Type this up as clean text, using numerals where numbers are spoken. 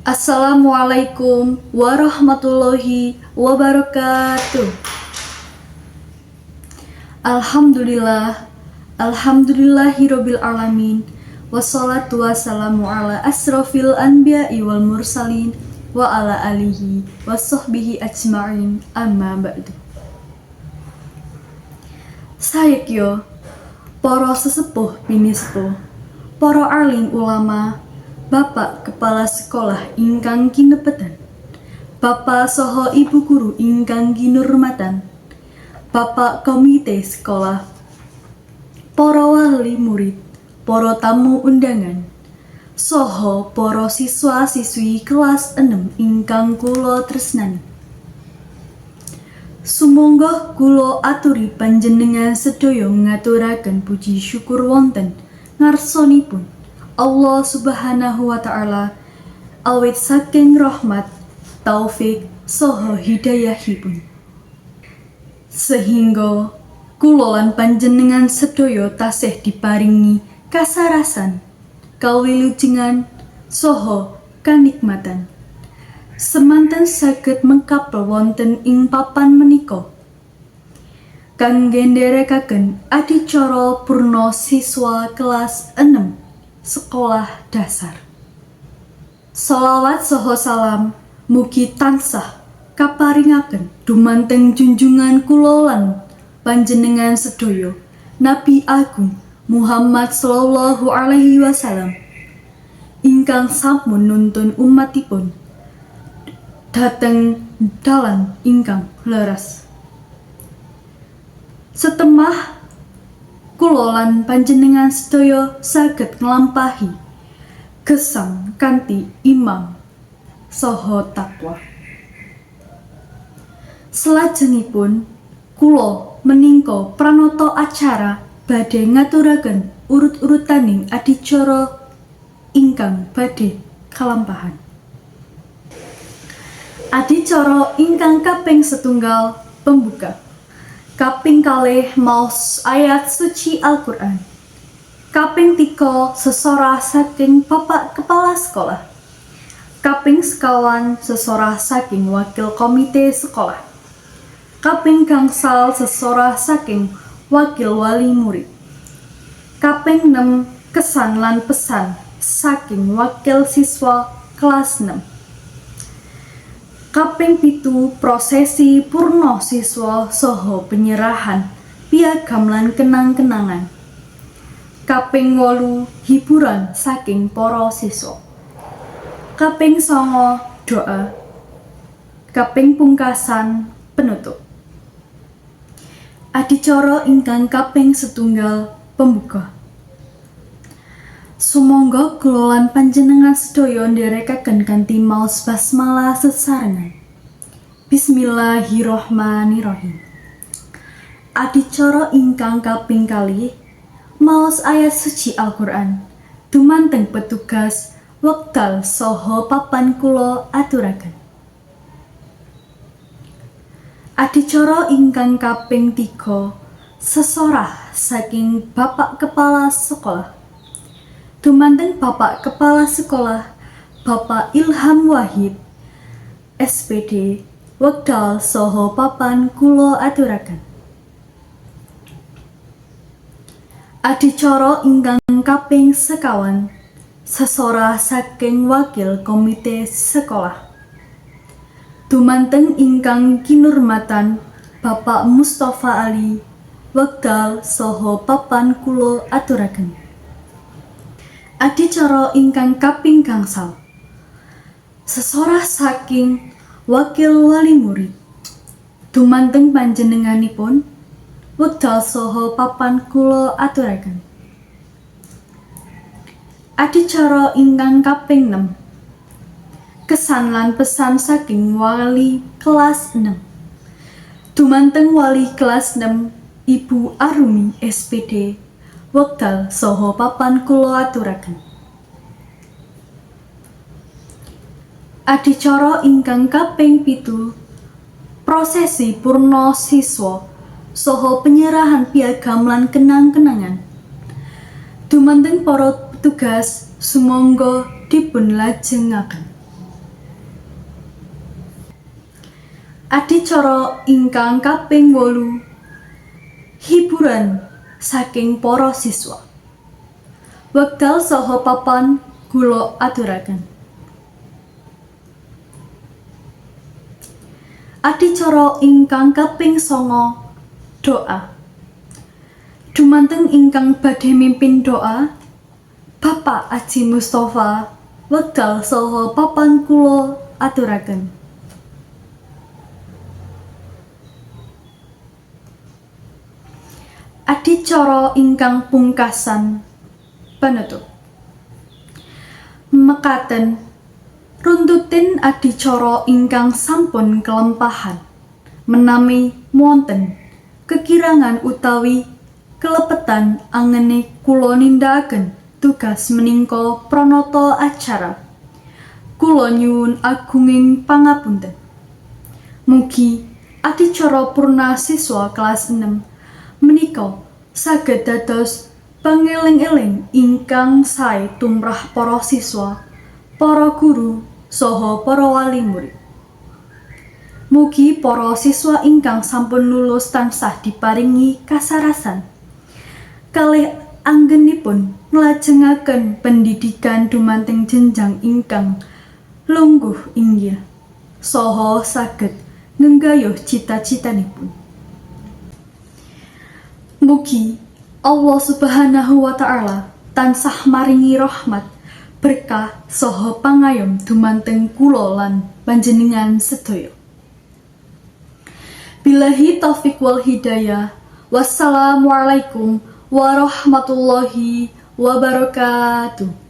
Assalamualaikum warahmatullahi wabarakatuh. Alhamdulillahirabbil alamin. Wassalatu wassalamu ala asrofil anbiya'i wal mursalin wa ala alihi wassohbihi ajma'in, amma ba'du. Sayekyo para sesepuh bini sepuh, para alim ulama, Bapak Kepala Sekolah ingkang kinepeten, Bapak soho Ibu Guru ingkang kinurmatan, Bapak Komite Sekolah, para wali murid, para tamu undangan, soho para siswa-siswi kelas 6 ingkang kula tresnani. Sumangga kula aturi panjenengan sedaya ngaturaken puji syukur wonten ngarsanipun Allah Subhanahu wa Ta'ala, awit saking rahmat, taufik, saha hidayahipun. Sehingga kula lan panjenengan sedaya tasih diparingi kasarasan, kawilujengan, saha kanikmatan. Semanten saged mengkapel wonten ing papan menika kangge nderekaken adicara purna siswa kelas 6 sekolah dasar. Sholawat saha salam mugi tansah kaparingaken dumanteng junjungan kula lan panjenengan sedaya Nabi Agung Muhammad sallallahu alaihi wasallam ingkang sampun nuntun umatipun dhateng dalan ingkang leres. Setemah kula lan panjenengan sedaya saged nglampahi gesang kanthi imam saha takwa. Salajengipun kula meningka pranata acara badhe ngaturaken urut-urutaning adicara ingkang badhe kalampahan. Adicara ingkang kaping setunggal pembuka. Kaping kalih maos ayat suci Al-Quran. Kaping 3 sesorah saking Bapak Kepala Sekolah. Kaping sekawan sesorah saking Wakil Komite Sekolah. Kaping gangsal sesorah saking Wakil Wali Murid. Kaping 6 kesan lan pesan saking Wakil Siswa kelas 6. Kaping 7 prosesi purna siswa saha penyerahan piagam lan kenang-kenangan. Kaping 8 hiburan saking para siswa. Kaping 9 doa. Kaping pungkasan penutup. Adicara ingkang kaping setunggal pembuka. Sumangga kula lan panjenengan sedaya nderekaken kanthi maos basmalah sesarengan. Bismillahirrahmanirrahim. Adicara ingkang kaping kalih maos ayat suci Al-Qur'an dumanteng petugas wekdal saha papan kula aturaken. Adicara ingkang kaping 3 sesorah saking Bapak Kepala Sekolah. Dumanteng Bapak Kepala Sekolah Bapak Ilham Wahid SPD wekdal saha papan kula aturaken. Adicara ingkang kaping sekawan sesorah saking Wakil Komite Sekolah. Dumanteng ingkang kinurmatan Bapak Mustafa Ali wekdal saha papan kula aturaken. Adicara ingkang kaping gangsal sesorah saking Wakil Wali Murid. Dumanteng panjenenganipun wekdal saha papan kula aturaken. Adicara ingkang kaping 6 kesan lan pesan saking wali kelas 6. Dumanteng wali kelas 6 Ibu Arumi SPD wekdal saha papan kula aturaken. Adicara ingkang kaping 7 prosesi purna siswa saha penyerahan piagam lan kenang-kenangan. Dumanteng para petugas sumangga dipun lajengaken. Adicara ingkang kaping 8, hiburan saking para siswa. Wekdal saha papan kula aturaken. Adicara ingkang kaping 9, doa. Dumanteng ingkang badhe mimpin doa, Bapak Aji Mustafa, wekdal saha papan kula aturaken. Adicara ingkang pungkasan penutup. Mekaten runtutin adicara ingkang sampun kelempahan menami wonten kekirangan utawi kelepetan angene kula nindakaken tugas meningka pranata acara. Kula nyuwun agunging pangapunten. Mugi adicara purna siswa kelas 6 menika saged dados pangeling-eling ingkang sae tumrap para siswa, para guru, saha para wali murid. Mugi para siswa ingkang sampun lulus tansah diparingi kasarasan kalih anggenipun nglajengaken pendidikan dumanteng jenjang ingkang lungguh inggil saha saged ngenggayuh cita-citanipun. Mugi Allah Subhanahu wa Ta'ala tansah maringi rahmat, berkah saha pangayom dumanteng kula lan panjenengan sedaya. Billahi taufik wal hidayah. Wassalamualaikum warahmatullahi wabarakatuh.